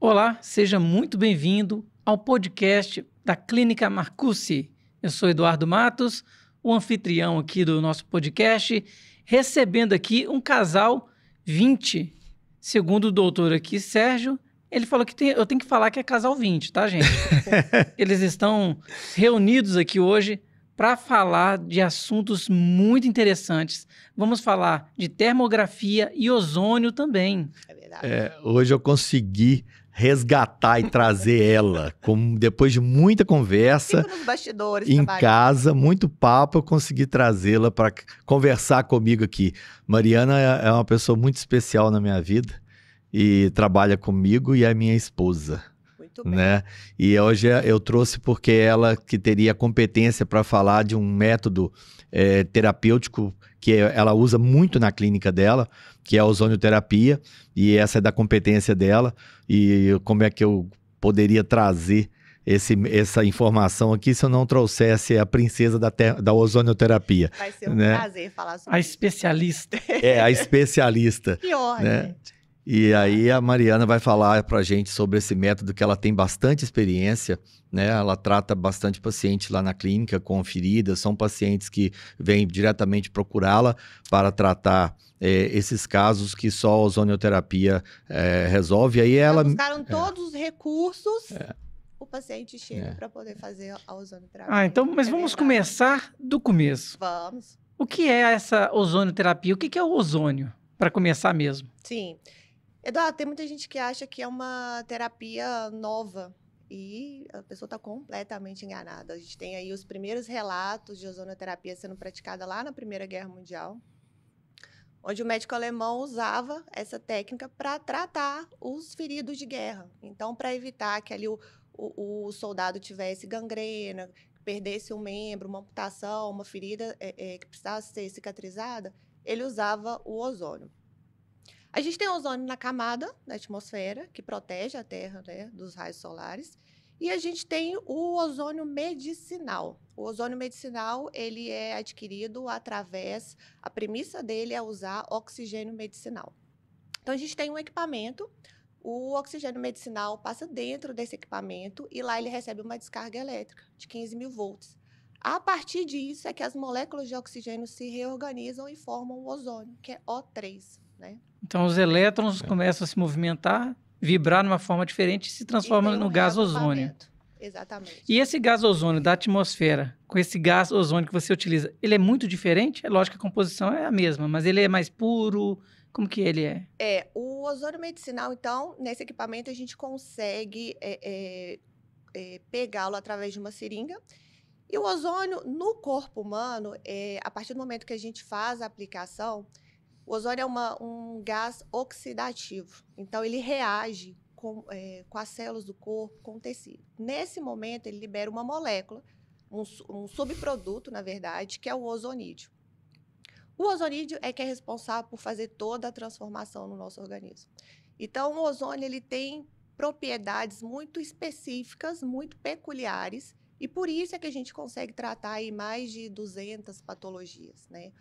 Olá, seja muito bem-vindo ao podcast da Clínica Marcucci. Eu sou Eduardo Matos, o anfitrião aqui do nosso podcast, recebendo aqui um casal 20. Segundo o doutor aqui, Sérgio, ele falou que eu tenho que falar que é casal 20, tá, gente? Eles estão reunidos aqui hoje para falar de assuntos muito interessantes. Vamos falar de termografia e ozônio também. É verdade. Hoje eu consegui resgatar e trazer ela, depois de muita conversa, Fico nos bastidores em trabalhando. casa, muito papo, eu consegui trazê-la para conversar comigo aqui. Mariana é uma pessoa muito especial na minha vida e trabalha comigo e é minha esposa. Muito bem. Né? E hoje eu trouxe porque ela que teria competência para falar de um método terapêutico que ela usa muito na clínica dela, que é a ozonioterapia, e essa é da competência dela, e como é que eu poderia trazer essa informação aqui se eu não trouxesse a princesa da ozonioterapia. Vai ser um né? prazer falar sobre A isso. especialista. A especialista. Que honra, né? gente. E aí a Mariana vai falar pra gente sobre esse método que ela tem bastante experiência, né? Ela trata bastante paciente lá na clínica com feridas, são pacientes que vêm diretamente procurá-la para tratar esses casos que só a ozonioterapia resolve. E aí ela... Buscaram todos os recursos, o paciente chega para poder fazer a ozonioterapia. Então, mas vamos começar do começo. Vamos. O que é essa ozonioterapia? O que é o ozônio? Para começar mesmo. Sim. Eduardo, tem muita gente que acha que é uma terapia nova e a pessoa está completamente enganada. A gente tem aí os primeiros relatos de ozonioterapia sendo praticada lá na Primeira Guerra Mundial, onde o médico alemão usava essa técnica para tratar os feridos de guerra. Então, para evitar que ali o soldado tivesse gangrena, perdesse um membro, uma amputação, uma ferida que precisasse ser cicatrizada, ele usava o ozônio. A gente tem ozônio na camada da atmosfera, que protege a Terra, né, dos raios solares. E a gente tem o ozônio medicinal. O ozônio medicinal, ele é adquirido através... A premissa dele é usar oxigênio medicinal. Então, a gente tem um equipamento, o oxigênio medicinal passa dentro desse equipamento e lá ele recebe uma descarga elétrica de 15.000 volts. A partir disso é que as moléculas de oxigênio se reorganizam e formam o ozônio, que é O3, né? Então, os elétrons começam a se movimentar, vibrar de uma forma diferente e se transformam no gás ozônio. Exatamente. E esse gás ozônio da atmosfera, com esse gás ozônio que você utiliza, ele é muito diferente? É lógico que a composição é a mesma, mas ele é mais puro? Como que ele é? O ozônio medicinal, então, nesse equipamento a gente consegue pegá-lo através de uma seringa. E o ozônio no corpo humano, a partir do momento que a gente faz a aplicação, o ozônio é um gás oxidativo, então ele reage com as células do corpo, com o tecido. Nesse momento, ele libera uma molécula, um subproduto, na verdade, que é o ozonídeo. O ozonídeo é que é responsável por fazer toda a transformação no nosso organismo. Então, o ozônio ele tem propriedades muito específicas, muito peculiares, e por isso é que a gente consegue tratar aí mais de 200 patologias, né?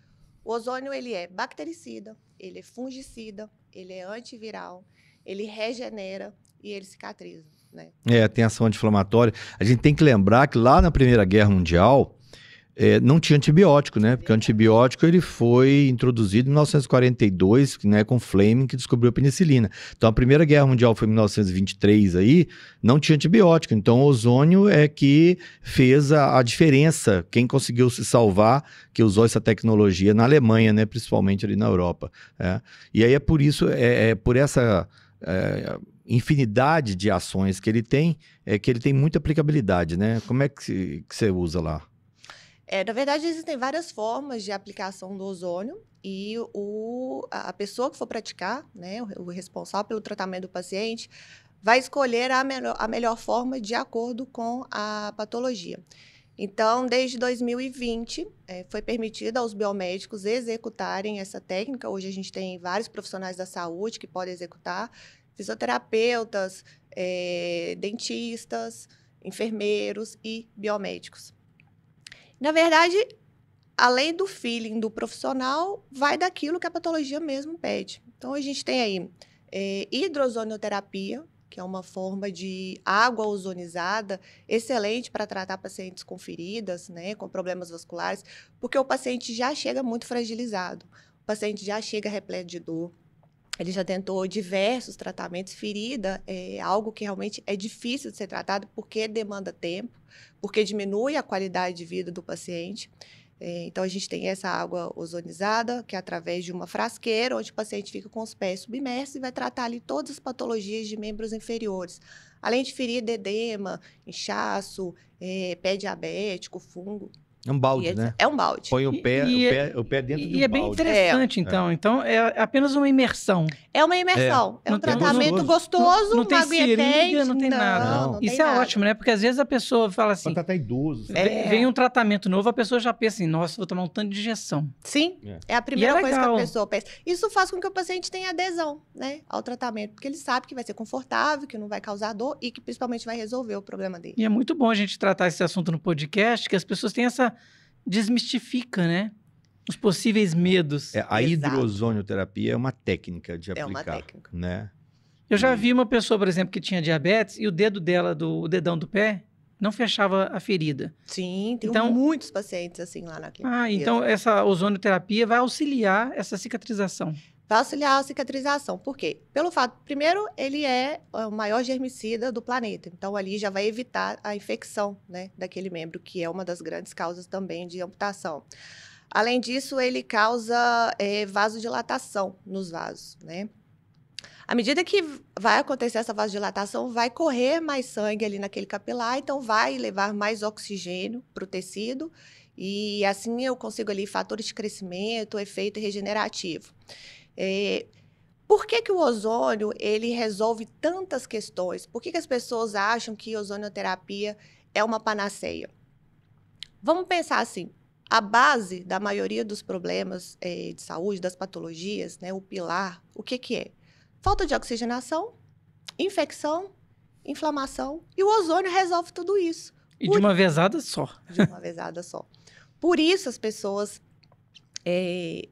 O ozônio, ele é bactericida, ele é fungicida, ele é antiviral, ele regenera e ele cicatriza, né? Tem ação anti-inflamatória. A gente tem que lembrar que lá na Primeira Guerra Mundial não tinha antibiótico, né? Porque o antibiótico ele foi introduzido em 1942, né, com Fleming, que descobriu a penicilina. Então, a Primeira Guerra Mundial foi em 1923, aí, não tinha antibiótico. Então, o ozônio é que fez a diferença. Quem conseguiu se salvar, que usou essa tecnologia na Alemanha, né, principalmente ali na Europa. E aí é por isso, por essa... infinidade de ações que ele tem muita aplicabilidade, né? Como é que você usa lá? Na verdade, existem várias formas de aplicação do ozônio e a pessoa que for praticar, né, o responsável pelo tratamento do paciente, vai escolher a melhor forma de acordo com a patologia. Então, desde 2020, foi permitido aos biomédicos executarem essa técnica. Hoje a gente tem vários profissionais da saúde que podem executar, fisioterapeutas, dentistas, enfermeiros e biomédicos. Na verdade, além do feeling do profissional, vai daquilo que a patologia mesmo pede. Então, a gente tem aí hidrozonioterapia, que é uma forma de água ozonizada, excelente para tratar pacientes com feridas, né, com problemas vasculares, porque o paciente já chega muito fragilizado, o paciente já chega repleto de dor, ele já tentou diversos tratamentos. Ferida é algo que realmente é difícil de ser tratado porque demanda tempo, porque diminui a qualidade de vida do paciente. Então, a gente tem essa água ozonizada, que é através de uma frasqueira, onde o paciente fica com os pés submersos e vai tratar ali todas as patologias de membros inferiores. Além de ferida, edema, inchaço, pé diabético, fungo. É um balde, né? É um balde. Põe o pé dentro do balde. E é bem interessante, então. Então, é apenas uma imersão. É uma imersão. É um tratamento gostoso, não tem uma aguinha seringa, quente. não tem nada. Não Isso tem é nada. ótimo, né? Porque às vezes a pessoa fala assim... Pode tratar idoso. Vem um tratamento novo, a pessoa já pensa assim, nossa, vou tomar um tanto de injeção. Sim, é a primeira coisa legal. que a pessoa pensa. Isso faz com que o paciente tenha adesão, né, ao tratamento, porque ele sabe que vai ser confortável, que não vai causar dor e que principalmente vai resolver o problema dele. E é muito bom a gente tratar esse assunto no podcast, que as pessoas têm essa... desmistifica, né? Os possíveis medos. A hidroozonioterapia é uma técnica de aplicar. É uma técnica. Né? Eu já vi uma pessoa, por exemplo, que tinha diabetes e o dedo dela, o dedão do pé, não fechava a ferida. Sim, tem Então- muitos pacientes assim lá na clínica. Então essa ozonioterapia vai auxiliar essa cicatrização. Vai auxiliar a cicatrização. Por quê? Pelo fato, primeiro, ele é o maior germicida do planeta. Então, ali já vai evitar a infecção, né, daquele membro, que é uma das grandes causas também de amputação. Além disso, ele causa vasodilatação nos vasos, né? À medida que vai acontecer essa vasodilatação, vai correr mais sangue ali naquele capilar, então vai levar mais oxigênio para o tecido, e assim eu consigo ali fatores de crescimento, efeito regenerativo. Por que o ozônio ele resolve tantas questões? Por que as pessoas acham que ozonioterapia é uma panaceia? Vamos pensar assim, a base da maioria dos problemas de saúde, das patologias, né, o pilar, o que é? Falta de oxigenação, infecção, inflamação, e o ozônio resolve tudo isso. E de uma vezada só. De uma vezada só. Por isso as pessoas,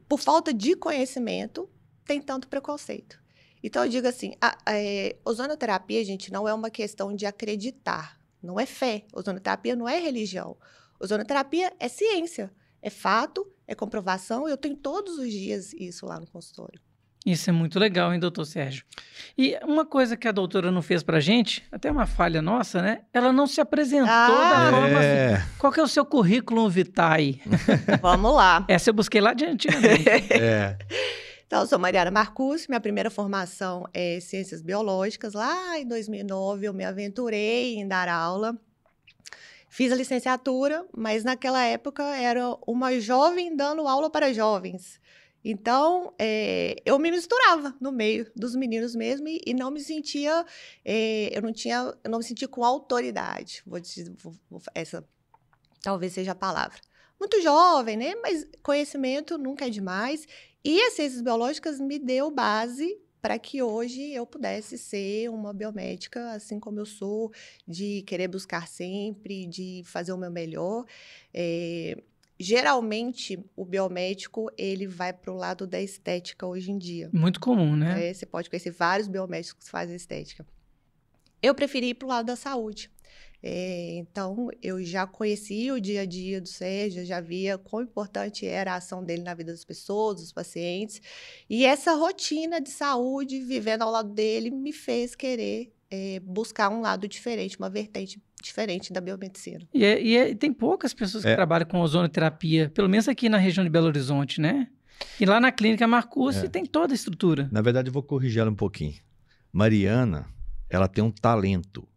por falta de conhecimento, têm tanto preconceito. Então eu digo assim, a ozonioterapia, gente, não é uma questão de acreditar, não é fé. Ozonioterapia não é religião. Ozonioterapia é ciência, é fato, é comprovação. Eu tenho todos os dias isso lá no consultório. Isso é muito legal, hein, doutor Sérgio? E uma coisa que a doutora não fez pra gente, até uma falha nossa, né? Ela não se apresentou da forma assim. Qual que é o seu currículo vitae? Vamos lá. Essa eu busquei lá de antigamente. Então, eu sou Mariana Marcussi, minha primeira formação é Ciências Biológicas. Lá em 2009 eu me aventurei em dar aula. Fiz a licenciatura, mas naquela época era uma jovem dando aula para jovens. Então, eu me misturava no meio dos meninos mesmo e não me sentia, eu não me sentia com autoridade. Essa talvez seja a palavra. Muito jovem, né? Mas conhecimento nunca é demais. E as ciências biológicas me deu base para que hoje eu pudesse ser uma biomédica, assim como eu sou, de querer buscar sempre, de fazer o meu melhor. Geralmente, o biomédico, ele vai para o lado da estética hoje em dia. Muito comum, né? Você pode conhecer vários biomédicos que fazem estética. Eu preferi ir para o lado da saúde. Então, eu já conhecia o dia a dia do Sérgio, já via quão importante era a ação dele na vida das pessoas, dos pacientes. E essa rotina de saúde, vivendo ao lado dele, me fez querer buscar um lado diferente, uma vertente diferente da biomedicina. E tem poucas pessoas que trabalham com ozonoterapia, pelo menos aqui na região de Belo Horizonte, né? E lá na clínica Marcussi tem toda a estrutura. Na verdade, eu vou corrigir ela um pouquinho. Mariana, ela tem um talento.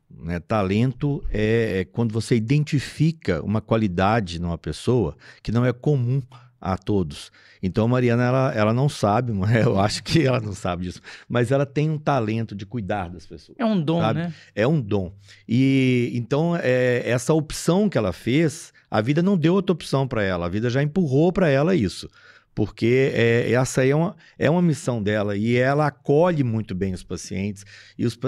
Né? Talento é quando você identifica uma qualidade numa pessoa que não é comum a todos. Então, a Mariana, ela não sabe, eu acho que ela não sabe disso, mas ela tem um talento de cuidar das pessoas. É um dom, sabe? né? É um dom. E então, essa opção que ela fez, a vida não deu outra opção para ela, a vida já empurrou para ela isso. Porque essa aí é uma missão dela e ela acolhe muito bem os pacientes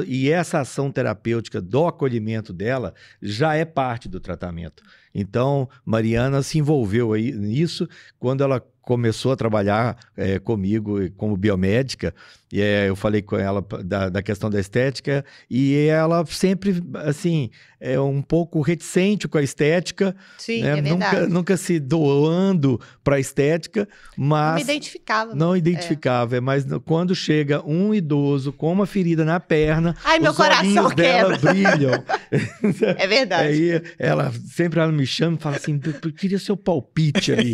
e essa ação terapêutica do acolhimento dela já é parte do tratamento. Então, Mariana se envolveu aí nisso quando ela começou a trabalhar comigo como biomédica. eu falei com ela da questão da estética, e ela sempre, assim, é um pouco reticente com a estética. Sim, né? é verdade. Nunca se doando para a estética, mas... Não me identificava. Não identificava, mas quando chega um idoso com uma ferida na perna, Ai, meu os coração olhinhos dela brilham. É verdade. Aí ela me chama e fala assim, eu queria seu palpite aí.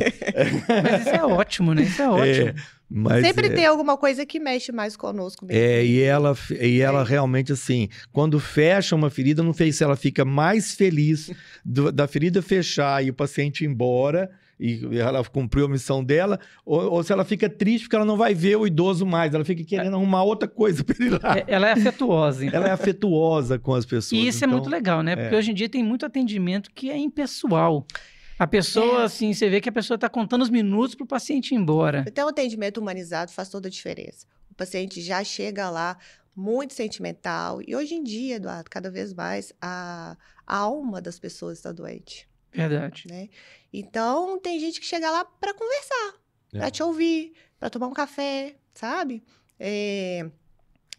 Mas isso é ótimo, né? Isso é ótimo. Mas, Sempre tem alguma coisa que mexe mais conosco mesmo. E ela realmente, assim, quando fecha uma ferida, não sei se ela fica mais feliz da ferida fechar e o paciente ir embora, e ela cumpriu a missão dela, ou se ela fica triste porque ela não vai ver o idoso mais, ela fica querendo arrumar outra coisa para ele lá. Ela é afetuosa. Então. Ela é afetuosa com as pessoas. E isso é muito legal, né? Porque hoje em dia tem muito atendimento que é impessoal. A pessoa, assim, você vê que a pessoa está contando os minutos para o paciente ir embora. Então, o atendimento humanizado faz toda a diferença. O paciente já chega lá muito sentimental. E hoje em dia, Eduardo, cada vez mais, a alma das pessoas está doente. Verdade. Né? Então, tem gente que chega lá para conversar, para te ouvir, para tomar um café, sabe?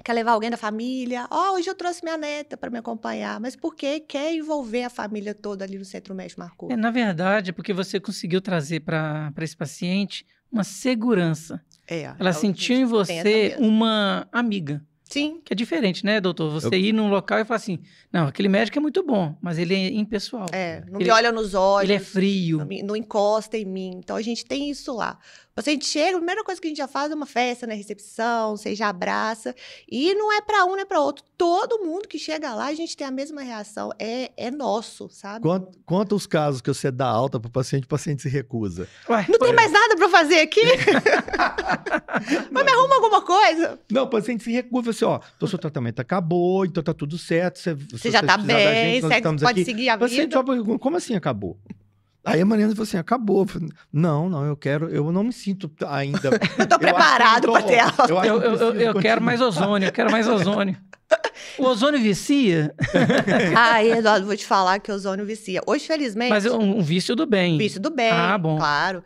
Quer levar alguém da família. Hoje eu trouxe minha neta para me acompanhar. Mas por quê? Quer envolver a família toda ali no Centro Médico Marcou. Na verdade, é porque você conseguiu trazer para esse paciente uma segurança. Ela sentiu em você uma amiga. Sim. Que é diferente, né, doutor? Você ir num local e falar assim, não, aquele médico é muito bom, mas ele é impessoal. Não me olha nos olhos. Ele é frio. Não encosta em mim. Então, a gente tem isso lá. O paciente chega, a primeira coisa que a gente já faz é uma festa na recepção, você já abraça. E não é para um, não é para outro. Todo mundo que chega lá, a gente tem a mesma reação. É nosso, sabe? Conta os casos que você dá alta para o paciente se recusa. Ué, não tem mais nada para fazer aqui? Mas me arruma alguma coisa? Não, o paciente se recusa, assim, então seu tratamento acabou, então tá tudo certo. Você já tá bem, pode seguir a vida. Paciente, como assim acabou? Aí a Mariana falou assim, acabou. Eu falei, não, eu não me sinto ainda... Eu tô preparado para ter alta. Eu quero mais ozônio, O ozônio vicia? Eduardo, vou te falar que o ozônio vicia. Hoje, felizmente... Mas um vício do bem. Vício do bem, bom. Claro.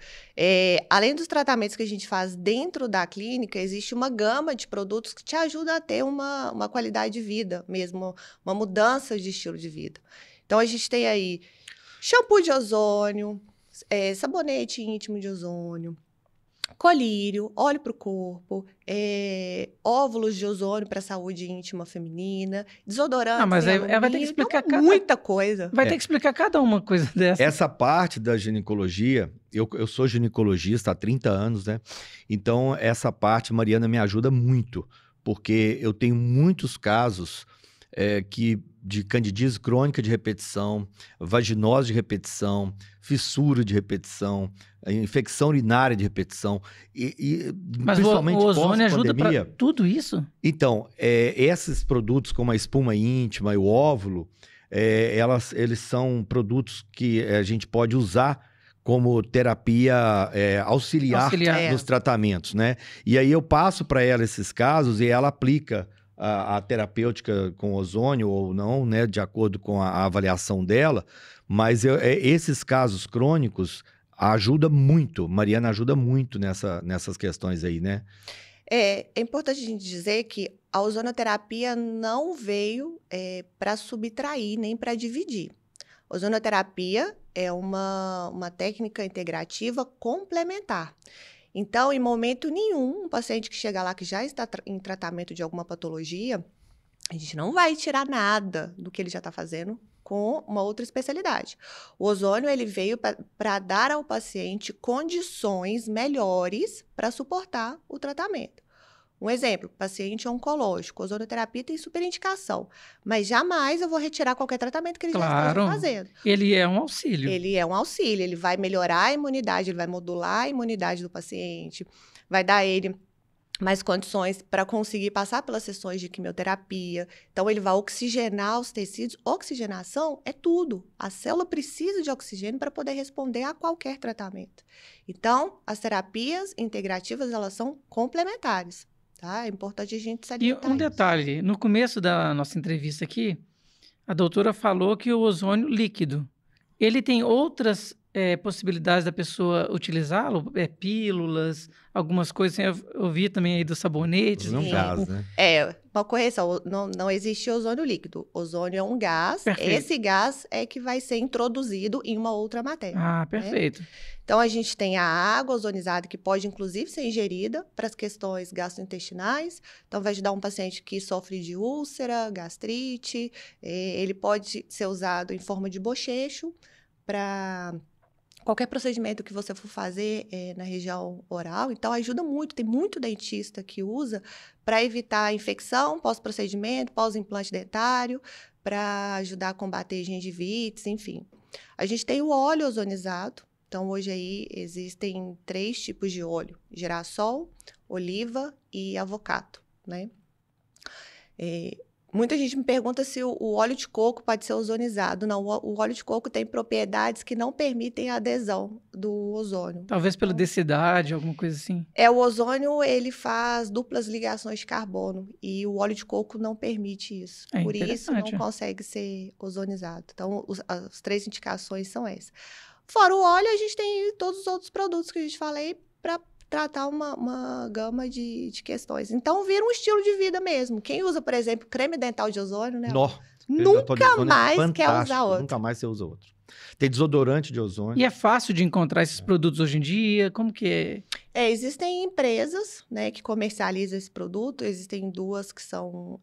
Além dos tratamentos que a gente faz dentro da clínica, existe uma gama de produtos que te ajuda a ter uma qualidade de vida mesmo, uma mudança de estilo de vida. Então, a gente tem aí shampoo de ozônio, sabonete íntimo de ozônio, colírio, óleo para o corpo, óvulos de ozônio para a saúde íntima feminina, desodorante. Mas aí vai ter que explicar muita coisa. Vai ter que explicar cada uma coisa dessa. Essa parte da ginecologia, eu sou ginecologista há 30 anos, né? Então, essa parte, Mariana, me ajuda muito, porque eu tenho muitos casos de candidíase crônica de repetição, vaginose de repetição, fissura de repetição, infecção urinária de repetição. Mas principalmente o ozônio ajuda para tudo isso? Então, esses produtos como a espuma íntima e o óvulo, eles são produtos que a gente pode usar como terapia auxiliar nos tratamentos, né? E aí eu passo para ela esses casos e ela aplica a terapêutica com ozônio ou não, né, de acordo com a avaliação dela, mas esses casos crônicos ajuda muito, Mariana ajuda muito nessas questões aí, né? É importante a gente dizer que a ozonoterapia não veio para subtrair nem para dividir. Ozonoterapia é uma técnica integrativa complementar. Então, em momento nenhum, um paciente que chega lá que já está em tratamento de alguma patologia, a gente não vai tirar nada do que ele já está fazendo com uma outra especialidade. O ozônio ele veio para dar ao paciente condições melhores para suportar o tratamento. Um exemplo, paciente oncológico, ozonoterapia tem superindicação, mas jamais eu vou retirar qualquer tratamento que ele já esteja fazendo. Ele é um auxílio. Ele é um auxílio, ele vai melhorar a imunidade, ele vai modular a imunidade do paciente, vai dar a ele mais condições para conseguir passar pelas sessões de quimioterapia. Então, ele vai oxigenar os tecidos. Oxigenação é tudo. A célula precisa de oxigênio para poder responder a qualquer tratamento. Então, as terapias integrativas, elas são complementares. Tá? É importante a gente salientar E um detalhe, no começo da nossa entrevista aqui, a doutora falou que o ozônio líquido, ele tem outras possibilidades da pessoa utilizá-lo? Pílulas, algumas coisas. Assim, eu vi também aí dos sabonetes. Não gás, né? Uma correção, não existe ozônio líquido. Ozônio é um gás. Perfeito. Esse gás é que vai ser introduzido em uma outra matéria. Ah, perfeito. Então, a gente tem a água ozonizada, que pode, inclusive, ser ingerida para as questões gastrointestinais. Então, vai ajudar um paciente que sofre de úlcera, gastrite. Ele pode ser usado em forma de bochecho para qualquer procedimento que você for fazer na região oral. Então, ajuda muito. Tem muito dentista que usa para evitar infecção pós-procedimento, pós-implante dentário, para ajudar a combater gengivites, enfim. A gente tem o óleo ozonizado. Então, hoje aí existem 3 tipos de óleo: girassol, oliva e avocado, né? Muita gente me pergunta se o óleo de coco pode ser ozonizado. Não, o óleo de coco tem propriedades que não permitem a adesão do ozônio. Talvez pela densidade, alguma coisa assim. O ozônio, ele faz duplas ligações de carbono e o óleo de coco não permite isso. Por isso, não consegue ser ozonizado. Então, as 3 indicações são essas. Fora o óleo, a gente tem todos os outros produtos que a gente falei para tratar uma gama de questões. Então, vira um estilo de vida mesmo. Quem usa, por exemplo, creme dental de ozônio, né? Nunca mais quer usar outro. Nunca mais você usa outro. Tem desodorante de ozônio. E é fácil de encontrar esses produtos hoje em dia? Como que é? Existem empresas, né, que comercializam esse produto. Existem 2 que são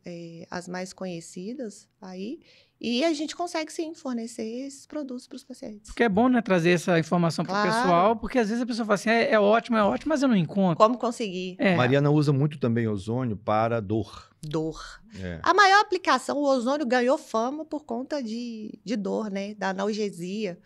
as mais conhecidas aí. E a gente consegue, sim, fornecer esses produtos para os pacientes. Porque é bom, né, trazer essa informação para o pessoal, porque às vezes a pessoa fala assim, é ótimo, mas eu não encontro. Como conseguir? Mariana usa muito também ozônio para dor. A maior aplicação, o ozônio ganhou fama por conta de dor, né, da analgesia.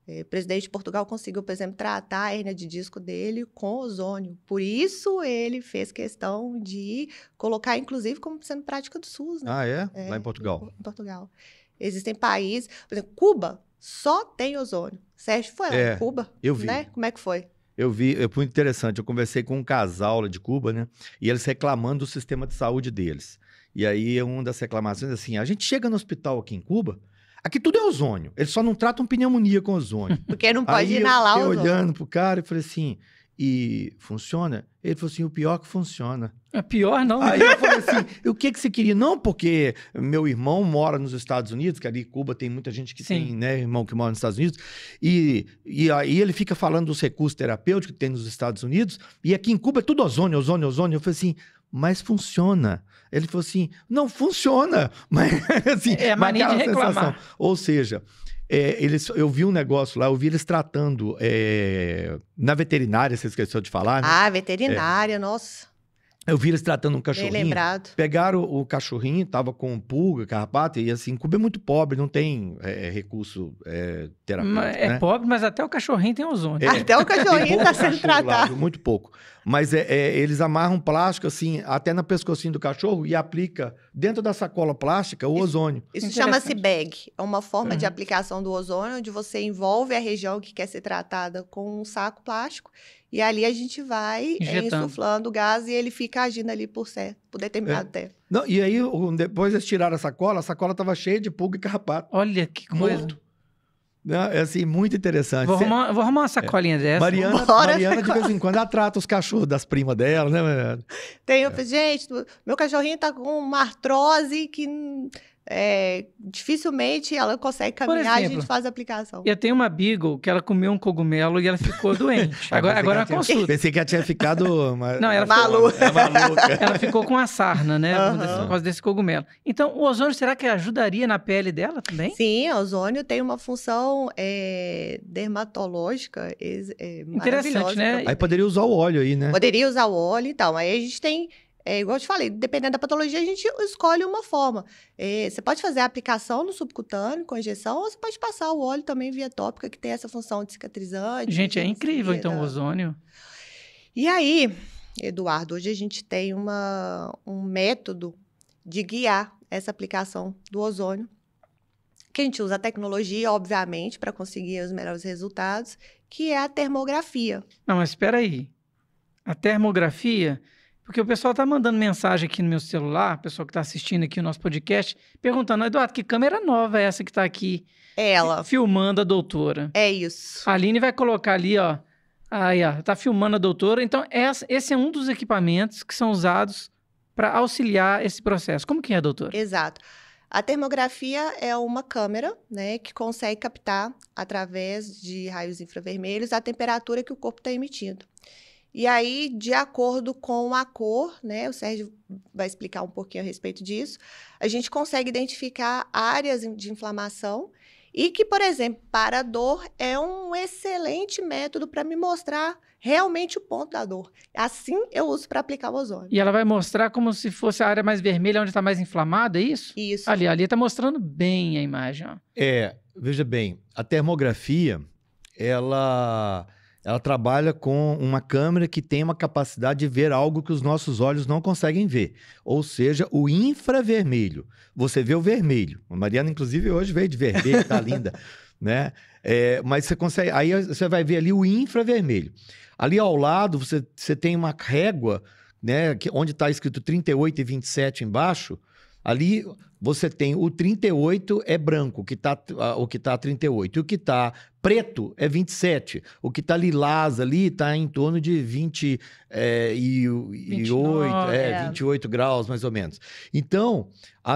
O presidente de Portugal conseguiu, por exemplo, tratar a hérnia de disco dele com ozônio. Por isso, ele fez questão de colocar, inclusive, como sendo prática do SUS, né? Ah, é? Lá em Portugal. Em Portugal. Existem países... Por exemplo, Cuba só tem ozônio. Sérgio foi lá em Cuba? Eu vi. Né? Como é que foi? Eu vi, foi muito interessante. Eu conversei com um casal lá de Cuba, né? E eles reclamando do sistema de saúde deles. E aí, uma das reclamações, assim, a gente chega no hospital aqui em Cuba, aqui tudo é ozônio. Eles só não tratam pneumonia com ozônio. Porque não pode inalar o ozônio. Eu fiquei olhando pro cara e falei assim, e funciona? Ele falou assim, o pior que funciona. É pior, não. Aí eu falei assim, e o que você queria? Não, porque meu irmão mora nos Estados Unidos, que ali em Cuba tem muita gente que tem, né, irmão que mora nos Estados Unidos, e aí ele fica falando dos recursos terapêuticos que tem nos Estados Unidos, e aqui em Cuba é tudo ozônio, ozônio, ozônio. Eu falei assim, mas funciona. Ele falou assim, não funciona, mas assim, a mania de reclamar. Ou seja, eu vi um negócio lá, eu vi eles tratando na veterinária, você esqueceu de falar, né? Ah, veterinária, nossa. Eu vi eles tratando um cachorrinho. Bem lembrado. Pegaram o cachorrinho, tava com pulga, carrapato, e assim, Cuba é muito pobre, não tem recurso terapêutico, né? Pobre, mas até o cachorrinho tem ozônio. Até o cachorrinho está sendo tratado. Muito pouco. Mas eles amarram plástico, assim, até no pescocinho do cachorro e aplica dentro da sacola plástica o ozônio. Isso chama-se bag. É uma forma de aplicação do ozônio, onde você envolve a região que quer ser tratada com um saco plástico. E ali a gente vai insuflando o gás e ele fica agindo ali por determinado tempo. Não, e aí, depois eles tiraram a sacola estava cheia de pulga e carrapato. Olha que coisa. Morto. Não, é assim, muito interessante. Vou arrumar uma sacolinha dessa. Mariana de vez em quando, ela trata os cachorros das primas dela, né, Mariana? Gente, meu cachorrinho tá com uma artrose que... dificilmente ela consegue caminhar, exemplo, a gente faz a aplicação. Eu tenho uma Beagle que ela comeu um cogumelo e ela ficou doente. Agora é uma consulta. Pensei que ela tinha ficado... Não, ela maluca. Ela ficou com a sarna, né? Por causa desse cogumelo. Então, o ozônio, será que ajudaria na pele dela também? Sim, o ozônio tem uma função dermatológica interessante, né? Aí poderia usar o óleo aí, né? Poderia usar o óleo, então. Aí a gente tem... igual eu te falei, dependendo da patologia, a gente escolhe uma forma. Você pode fazer a aplicação no subcutâneo, com injeção, ou você pode passar o óleo também via tópica, que tem essa função de cicatrizante. Gente, é incrível, então, o ozônio. E aí, Eduardo, hoje a gente tem um método de guiar essa aplicação do ozônio, que a gente usa a tecnologia, obviamente, para conseguir os melhores resultados, que é a termografia. Não, mas espera aí. A termografia... Porque o pessoal tá mandando mensagem aqui no meu celular, o pessoal que tá assistindo aqui o nosso podcast, perguntando, Eduardo, que câmera nova é essa que tá aqui Ela. filmando a doutora? É isso. A Aline vai colocar ali, ó. Aí, ó, tá filmando a doutora. Então, esse é um dos equipamentos que são usados para auxiliar esse processo. Como que é, doutora? Exato. A termografia é uma câmera, né, que consegue captar, através de raios infravermelhos, a temperatura que o corpo está emitindo. E aí, de acordo com a cor, né, o Sérgio vai explicar um pouquinho a respeito disso, a gente consegue identificar áreas de inflamação e que, por exemplo, para a dor, é um excelente método para me mostrar realmente o ponto da dor. Assim eu uso para aplicar o ozônio. E ela vai mostrar como se fosse a área mais vermelha, onde está mais inflamada, é isso? Isso. Ali está mostrando bem a imagem, ó. Veja bem, a termografia, ela trabalha com uma câmera que tem uma capacidade de ver algo que os nossos olhos não conseguem ver, ou seja, o infravermelho. Você vê o vermelho. A Mariana, inclusive, hoje veio de vermelho, tá linda, né? Mas você consegue, aí você vai ver ali o infravermelho. Ali ao lado, você tem uma régua, né, onde está escrito 38 e 27 embaixo. Ali você tem o 38 é branco, o que tá 38. E o que está preto é 27. O que está lilás ali está em torno de 28 graus, mais ou menos. Então,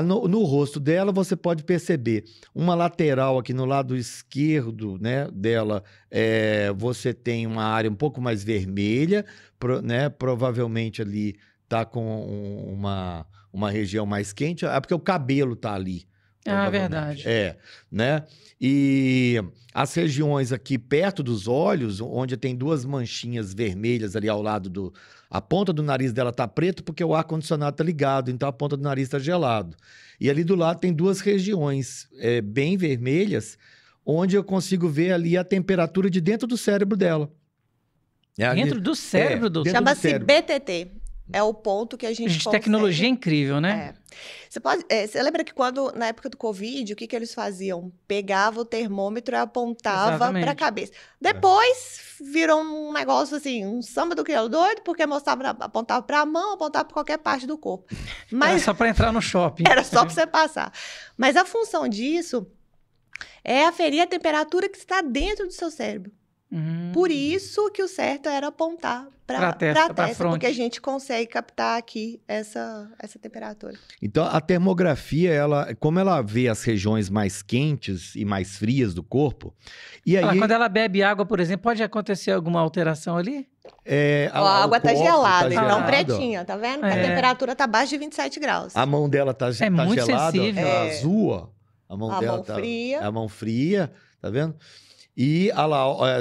no rosto dela, você pode perceber uma lateral aqui no lado esquerdo, né, dela, você tem uma área um pouco mais vermelha, né, provavelmente ali está com uma região mais quente, porque o cabelo tá ali. Ah, verdade. Né? E as regiões aqui perto dos olhos, onde tem duas manchinhas vermelhas ali ao lado a ponta do nariz dela tá preto porque o ar-condicionado tá ligado, então a ponta do nariz tá gelado. E ali do lado tem duas regiões bem vermelhas, onde eu consigo ver ali a temperatura de dentro do cérebro dela. Dentro do cérebro, doutor? Chama-se BTT. É o ponto que a gente consegue... Tecnologia incrível, né? Você lembra que na época do Covid, o que eles faziam? Pegava o termômetro e apontava para a cabeça. Depois virou um negócio assim, um samba do crioulo doido, porque apontava para a mão, apontava para qualquer parte do corpo. Era só para entrar no shopping. Era só para você passar. Mas a função disso é aferir a temperatura que está dentro do seu cérebro. Por isso que o certo era apontar para a testa, porque a gente consegue captar aqui essa temperatura. Então, a termografia, como ela vê as regiões mais quentes e mais frias do corpo... E aí, quando ela bebe água, por exemplo, pode acontecer alguma alteração ali? A água está gelada, tá então gelado, pretinha, tá vendo? A temperatura está abaixo de 27 graus. A mão dela tá muito gelada, sensível. Tá azul, ó. A mão fria. A mão fria, tá vendo? E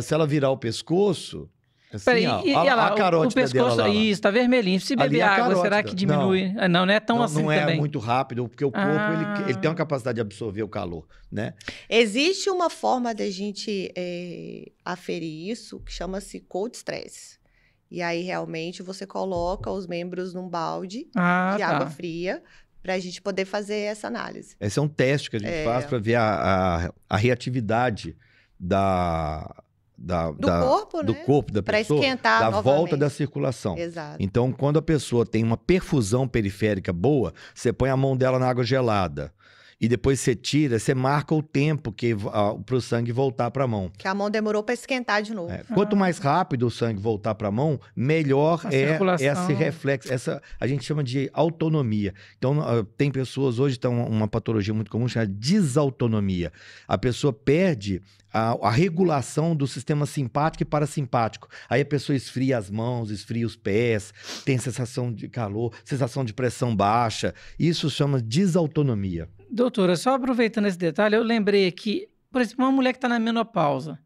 se ela virar o pescoço, assim, a carótida dela lá. Isso, tá vermelhinho. Se beber água, será que diminui? Não é tão assim também. Não é muito rápido, porque o corpo ele tem uma capacidade de absorver o calor, né? Existe uma forma da gente aferir isso, que chama-se cold stress. E aí, realmente, você coloca os membros num balde de água fria, para a gente poder fazer essa análise. Esse é um teste que a gente faz para ver a reatividade do corpo da pessoa, para esquentar da novamente. volta da circulação. Exato. Então, quando a pessoa tem uma perfusão periférica boa, você põe a mão dela na água gelada e depois você tira, você marca o tempo para o sangue voltar para a mão. Que a mão demorou para esquentar de novo. Quanto mais rápido o sangue voltar para a mão, melhor esse reflexo. A gente chama de autonomia. Então, tem pessoas hoje que estão uma patologia muito comum chamada desautonomia. A pessoa perde a regulação do sistema simpático e parasimpático. Aí a pessoa esfria as mãos, esfria os pés, tem sensação de calor, sensação de pressão baixa. Isso chama desautonomia. Doutora, só aproveitando esse detalhe, eu lembrei aqui, por exemplo, uma mulher que está na menopausa,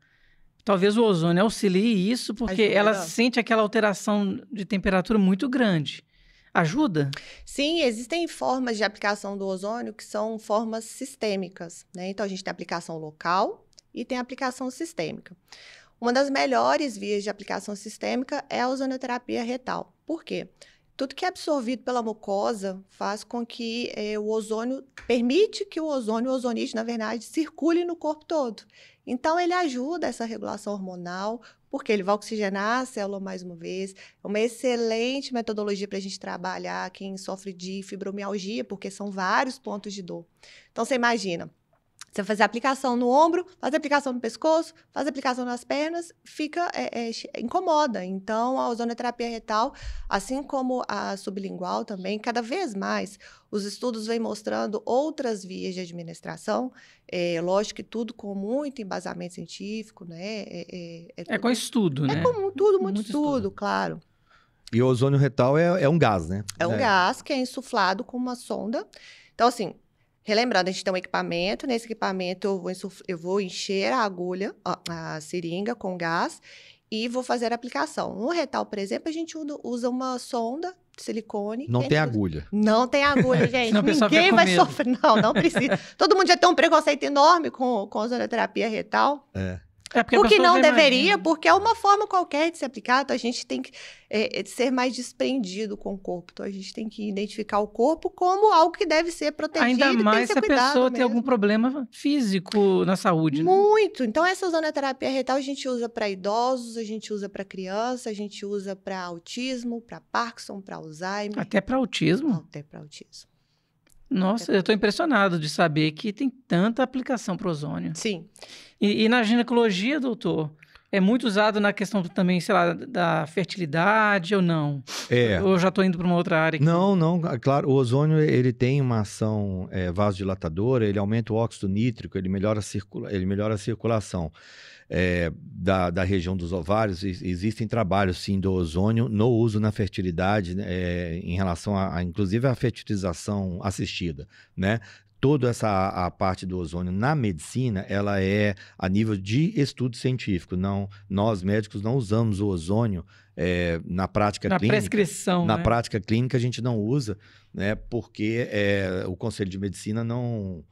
talvez o ozônio auxilie isso, porque ela sente aquela alteração de temperatura muito grande. Ajuda? Sim, existem formas de aplicação do ozônio que são formas sistêmicas, né? Então, a gente tem aplicação local e tem aplicação sistêmica. Uma das melhores vias de aplicação sistêmica é a ozonioterapia retal. Por quê? Tudo que é absorvido pela mucosa faz com que o ozônio, permite que o ozonite, na verdade, circule no corpo todo. Então, ele ajuda essa regulação hormonal, porque ele vai oxigenar a célula mais uma vez. É uma excelente metodologia para a gente trabalhar quem sofre de fibromialgia, porque são vários pontos de dor. Então, você imagina, você fazer aplicação no ombro, fazer aplicação no pescoço, fazer aplicação nas pernas, incomoda. Então, a ozonoterapia retal, assim como a sublingual também, cada vez mais, os estudos vêm mostrando outras vias de administração. Lógico que tudo com muito embasamento científico, né? Com estudo, né? Tudo muito estudo, claro. E o ozônio retal é um gás, né? É um gás que é insuflado com uma sonda. Então, assim, relembrando, a gente tem um equipamento. Nesse equipamento, eu vou encher a agulha, a seringa com gás e vou fazer a aplicação. No retal, por exemplo, a gente usa uma sonda de silicone. Não tem agulha. Não tem agulha, gente. Senão Ninguém vai sofrer. Não precisa. Todo mundo já tem um preconceito enorme com a ozonoterapia retal. O que não deveria, porque é uma forma qualquer de se aplicar. Então, a gente tem que ser mais desprendido com o corpo. Então, a gente tem que identificar o corpo como algo que deve ser protegido. Ainda mais se a pessoa tem mesmo. algum problema físico na saúde. Muito. Né? Então, essa ozonoterapia retal a gente usa para idosos, a gente usa para criança, a gente usa para autismo, para Parkinson, para Alzheimer. Até para autismo? Até para autismo. Nossa, eu estou impressionado de saber que tem tanta aplicação para ozônio. Sim. E na ginecologia, doutor, é muito usado na questão também, sei lá, da fertilidade ou não? Ou eu já estou indo para uma outra área aqui? Não, claro, o ozônio ele tem uma ação vasodilatadora, ele aumenta o óxido nítrico, ele melhora a circulação. Da região dos ovários. Existem trabalhos, sim, do ozônio no uso na fertilidade, em relação inclusive, à fertilização assistida, né? Toda a parte do ozônio na medicina, ela é a nível de estudo científico. Não, nós, médicos, não usamos o ozônio na prática clínica. Na prescrição, Na prática clínica, a gente não usa, né? Porque o Conselho de Medicina não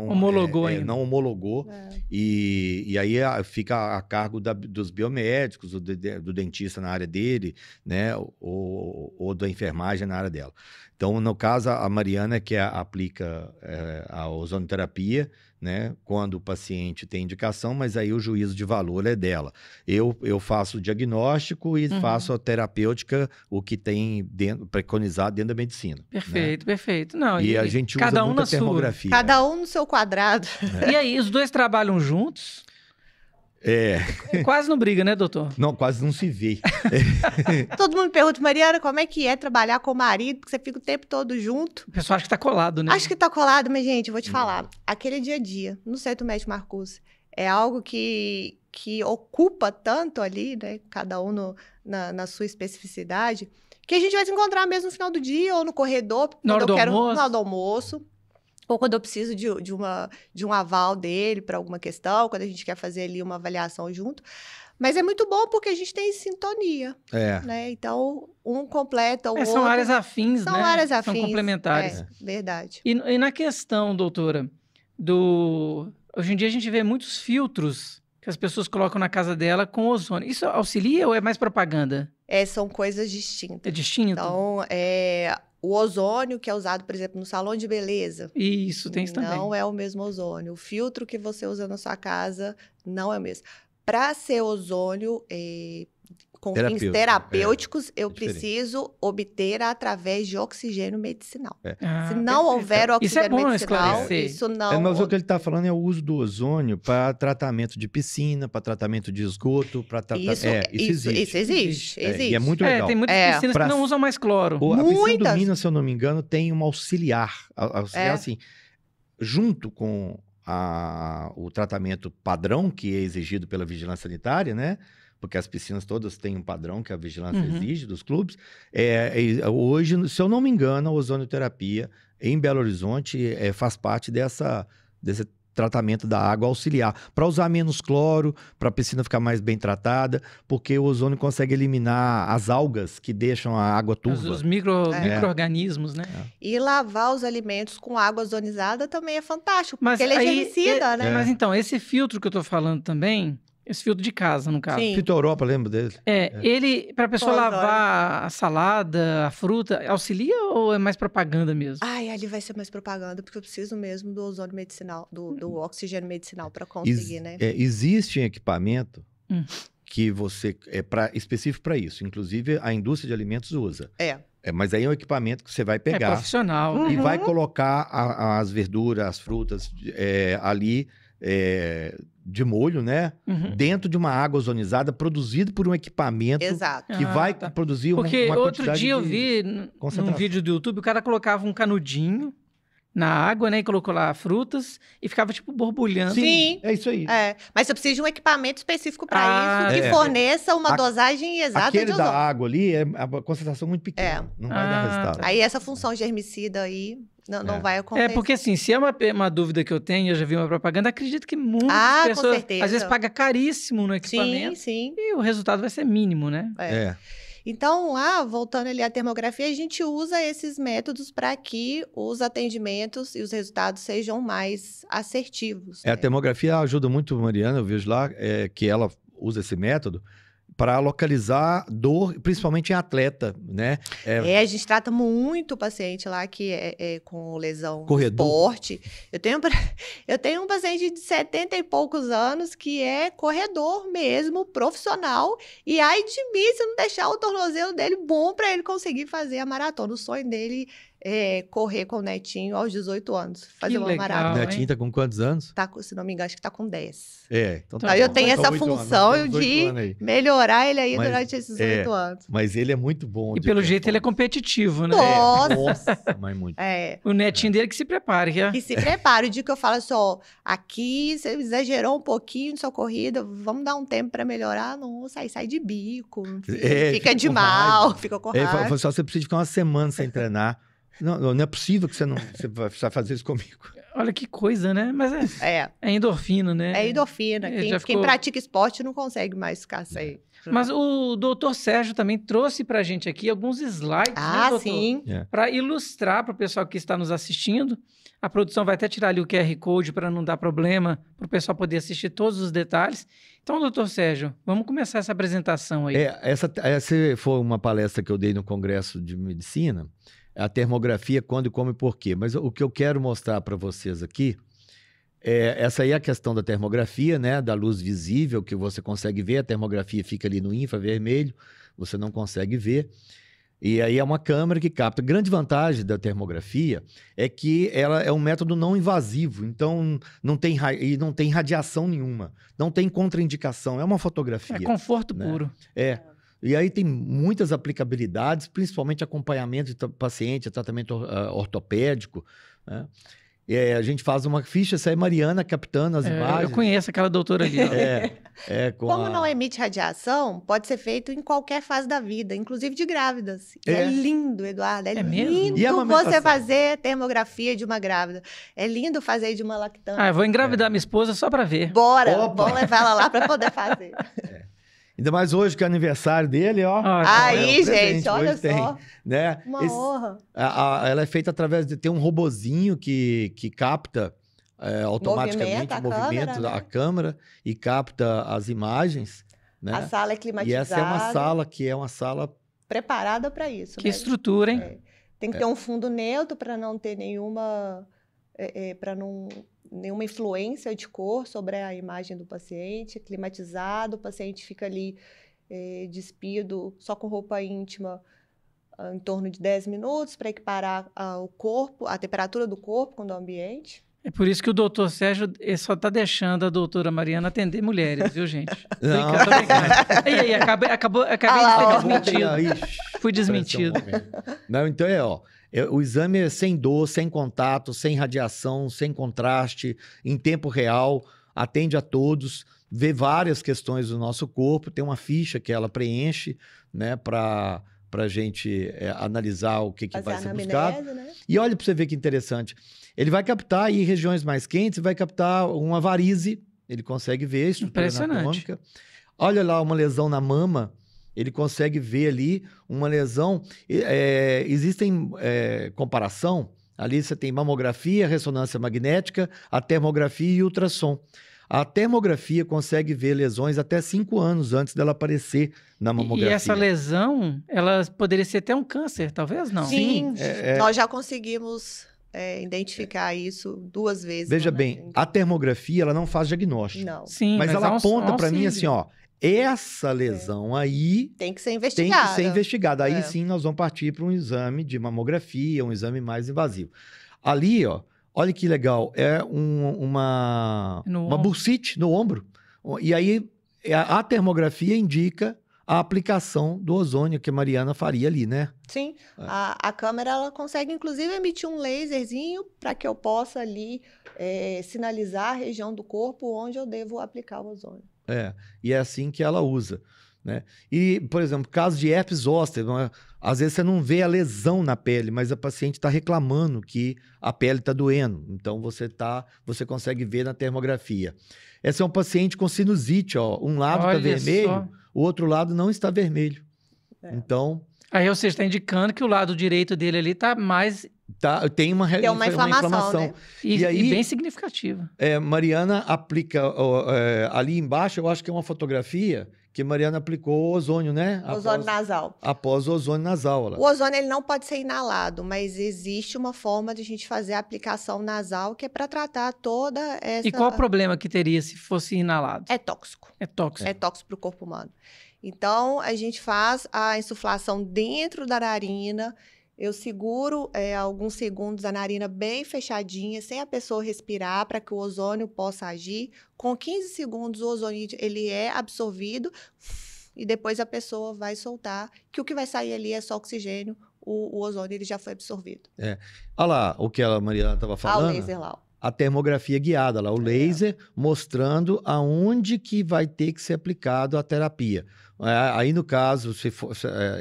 homologou ainda. Não homologou. E aí fica a cargo dos biomédicos, do dentista na área dele, né? Ou da enfermagem na área dela. Então, no caso, a Mariana que aplica a ozonoterapia, né? Quando o paciente tem indicação, mas aí o juízo de valor é dela. Eu faço o diagnóstico e faço a terapêutica, o que tem preconizado dentro da medicina. Perfeito, né? Perfeito. Não, e a gente usa cada um muita termografia. Cada um no seu quadrado. E aí, os dois trabalham juntos? Quase não briga, né, doutor? Não, quase não se vê. Todo mundo pergunta, Mariana, como é que é trabalhar com o marido? Porque você fica o tempo todo junto. O pessoal acha que tá colado, né? Acho que tá colado, mas, gente, eu vou te falar. Aquele dia a dia, no Centro Médico Marcuse, é algo que ocupa tanto ali, né? Cada um na sua especificidade, que a gente vai se encontrar mesmo no final do dia ou no corredor. Na hora do almoço. Ou quando eu preciso de um aval dele para alguma questão, quando a gente quer fazer ali uma avaliação junto. Mas é muito bom porque a gente tem sintonia. Né? Então, um completa o outro. São áreas afins, né? São áreas afins. São complementares. Verdade. E na questão, doutora, hoje em dia a gente vê muitos filtros que as pessoas colocam na casa dela com ozônio. Isso auxilia ou é mais propaganda? São coisas distintas. É distinto? Então, o ozônio que é usado, por exemplo, no salão de beleza. Isso, tem isso também. Não é o mesmo ozônio. O filtro que você usa na sua casa não é o mesmo. Para ser ozônio com fins terapêuticos, eu preciso obter através de oxigênio medicinal. Se não houver oxigênio medicinal, isso não... Mas o que ele está falando é o uso do ozônio para tratamento de piscina, para tratamento de esgoto, para tratamento... Isso existe. E é muito legal. Tem muitas piscinas que não usam mais cloro. A piscina do Minas, se eu não me engano, tem uma auxiliar. Assim, junto com o tratamento padrão que é exigido pela vigilância sanitária, né? Porque as piscinas todas têm um padrão que a vigilância exige dos clubes. Hoje, se eu não me engano, a ozonioterapia em Belo Horizonte faz parte desse tratamento da água auxiliar, para usar menos cloro, para a piscina ficar mais bem tratada, porque o ozônio consegue eliminar as algas que deixam a água turva. Os micro-organismos, né? E lavar os alimentos com água ozonizada também é fantástico, porque ele é germicida, né? Mas então, esse filtro que eu estou falando também, Esse filtro de casa, no caso. Sim. Fito Europa, lembra dele? Ele, pra pessoa Pós-hora. lavar a salada, a fruta, auxilia ou é mais propaganda mesmo? Ai, ali vai ser mais propaganda, porque eu preciso mesmo do ozônio medicinal, do oxigênio medicinal para conseguir, né? Existe um equipamento Hum. que você específico para isso. Inclusive, a indústria de alimentos usa. Mas aí é um equipamento que você vai É pegar profissional, né? e vai colocar as verduras, as frutas ali de molho, né? Uhum. Dentro de uma água ozonizada produzido por um equipamento Exato. que vai tá. produzir Porque uma outro quantidade dia eu de vi num concentração. vídeo do YouTube, o cara colocava um canudinho na água, né? E colocou lá frutas e ficava, tipo, borbulhando. Sim. É isso aí. Mas você precisa de um equipamento específico para Ah, isso, que é. forneça uma dosagem exata Aquele de da ozônio. água ali é a concentração muito pequena. Não vai dar resultado. Aí essa função germicida aí não vai acontecer. É, porque assim, se é uma dúvida que eu tenho, eu já vi uma propaganda, acredito que muitas com pessoas, certeza. às vezes, pagam caríssimo no Sim, equipamento sim. e o resultado vai ser mínimo, né? Então, lá, voltando ali à termografia, a gente usa esses métodos para que os atendimentos e os resultados sejam mais assertivos. A né? termografia ajuda muito, Mariana, eu vejo lá que ela usa esse método para localizar dor, principalmente em atleta, né? A gente trata muito o paciente lá que é com lesão Corredor. no esporte. Eu tenho um paciente de 70 e poucos anos que é corredor mesmo, profissional, e ai de mim se não deixar o tornozelo dele bom para ele conseguir fazer a maratona. O sonho dele é correr com o netinho aos 18 anos, fazer uma legal. maratona. O Netinho tá com quantos anos? Se não me engano, acho que tá com 10. Então Então, eu bom. tenho Tá essa 8 anos, função tá uns 8 de anos aí. melhorar ele aí Mas, durante esses 8 anos. Mas ele é muito bom. E de pelo jeito ele é performance. competitivo, né? Nossa! Mas muito. O netinho dele que se prepare. Que se prepare. O dia que eu falo assim, ó, aqui você exagerou um pouquinho na sua corrida, vamos dar um tempo pra melhorar. Nossa, aí sai de bico, fica de com mal, raiva. fica com Ele raiva. falou assim, você precisa ficar uma semana sem treinar. Não é possível que você vai fazer isso comigo. Olha que coisa, né? Mas é endorfina, né? É endorfina. Ele Quem, já ficou- pratica esporte não consegue mais ficar sem. Mas o doutor Sérgio também trouxe pra gente aqui alguns slides, né, doutor? Sim. Para ilustrar para o pessoal que está nos assistindo. A produção vai até tirar ali o QR Code para não dar problema, para o pessoal poder assistir todos os detalhes. Então, doutor Sérgio, vamos começar essa apresentação aí. Essa foi uma palestra que eu dei no Congresso de Medicina, a termografia, quando, como e por quê. Mas o que eu quero mostrar para vocês aqui, essa aí é a questão da termografia, né? Da luz visível, que você consegue ver, a termografia fica ali no infravermelho, você não consegue ver. E aí é uma câmera que capta. A grande vantagem da termografia é que ela é um método não invasivo, então não tem radiação nenhuma, não tem contraindicação, é uma fotografia. É conforto né? puro. E aí tem muitas aplicabilidades, principalmente acompanhamento de paciente, tratamento ortopédico, né? A gente faz uma ficha, essa é Mariana captando as imagens. Eu conheço aquela doutora ali. Ó. Como não emite radiação, pode ser feito em qualquer fase da vida, inclusive de grávidas. E é lindo, Eduardo. É mesmo? lindo E a amamentação? você fazer termografia de uma grávida. É lindo fazer de uma lactante. Eu vou engravidar minha esposa só para ver. Bora, Opa! vamos levar ela lá para poder fazer. Ainda mais hoje, que é aniversário dele, ó. Aí, o presente, gente, olha hoje tem, só. né? Uma honra. Ela é feita através de ter um robozinho que capta automaticamente Movimenta a o movimento câmera, da né? câmera e capta as imagens, né? A sala é E climatizada. essa é uma sala preparada para isso. Que né? estrutura, hein? Tem que ter um fundo neutro para não ter nenhuma influência de cor sobre a imagem do paciente, climatizado, o paciente fica ali despido, só com roupa íntima, em torno de 10 minutos, para equiparar o corpo, a temperatura do corpo com o do ambiente. É por isso que o doutor Sérgio só está deixando a doutora Mariana atender mulheres, viu, gente? Não. Tô brincando. E aí, acabei de ser desmentido. Fui desmentido. Não, então o exame é sem dor, sem contato, sem radiação, sem contraste, em tempo real, atende a todos, vê várias questões do nosso corpo, tem uma ficha que ela preenche, né, para a gente analisar o que vai ser buscado. Né? E olha para você ver que interessante. Ele vai captar aí regiões mais quentes, vai captar uma varize, ele consegue ver a estrutura anatômica. Olha lá uma lesão na mama, ele consegue ver ali uma lesão. Existem comparação, ali você tem mamografia, ressonância magnética, a termografia e ultrassom. A termografia consegue ver lesões até 5 anos antes dela aparecer na mamografia. E essa lesão, ela poderia ser até um câncer, talvez não? Sim, nós já conseguimos identificar isso 2 vezes. Veja bem, a termografia ela não faz diagnóstico. Não. Sim, Mas ela aponta para mim assim, ó, essa lesão aí tem que ser tem investigada. que ser investigada. Aí sim nós vamos partir para um exame de mamografia, um exame mais invasivo. Ali, ó, olha que legal, é uma bursite no ombro. E aí a termografia indica a aplicação do ozônio que a Mariana faria ali, né? Sim, a câmera ela consegue inclusive emitir um laserzinho para que eu possa ali sinalizar a região do corpo onde eu devo aplicar o ozônio. E é assim que ela usa, né? E, por exemplo, caso de herpes zoster, às vezes você não vê a lesão na pele, mas a paciente está reclamando que a pele está doendo. Então, você consegue ver na termografia. Essa é um paciente com sinusite, ó. Um lado está vermelho, o outro lado não está vermelho. Então... Aí, ou seja, está indicando que o lado direito dele ali está mais... Tem uma inflamação. Né? E aí, bem significativa. Mariana aplica ali embaixo, eu acho que é uma fotografia que Mariana aplicou o ozônio, né? Ozônio nasal. Após o ozônio nasal. O ozônio ele não pode ser inalado, mas existe uma forma de a gente fazer a aplicação nasal que é para tratar toda essa... E qual o problema que teria se fosse inalado? É tóxico. É tóxico. É tóxico para o corpo humano. Então, a gente faz a insuflação dentro da narina. Eu seguro alguns segundos a narina bem fechadinha, sem a pessoa respirar, para que o ozônio possa agir. Com 15 segundos, o ozônio ele é absorvido e depois a pessoa vai soltar, que o que vai sair ali é só oxigênio, o ozônio ele já foi absorvido. Olha lá o que a Mariana estava falando. O laser lá. A termografia guiada lá, o laser mostrando aonde que vai ter que ser aplicado a terapia. Aí, no caso, se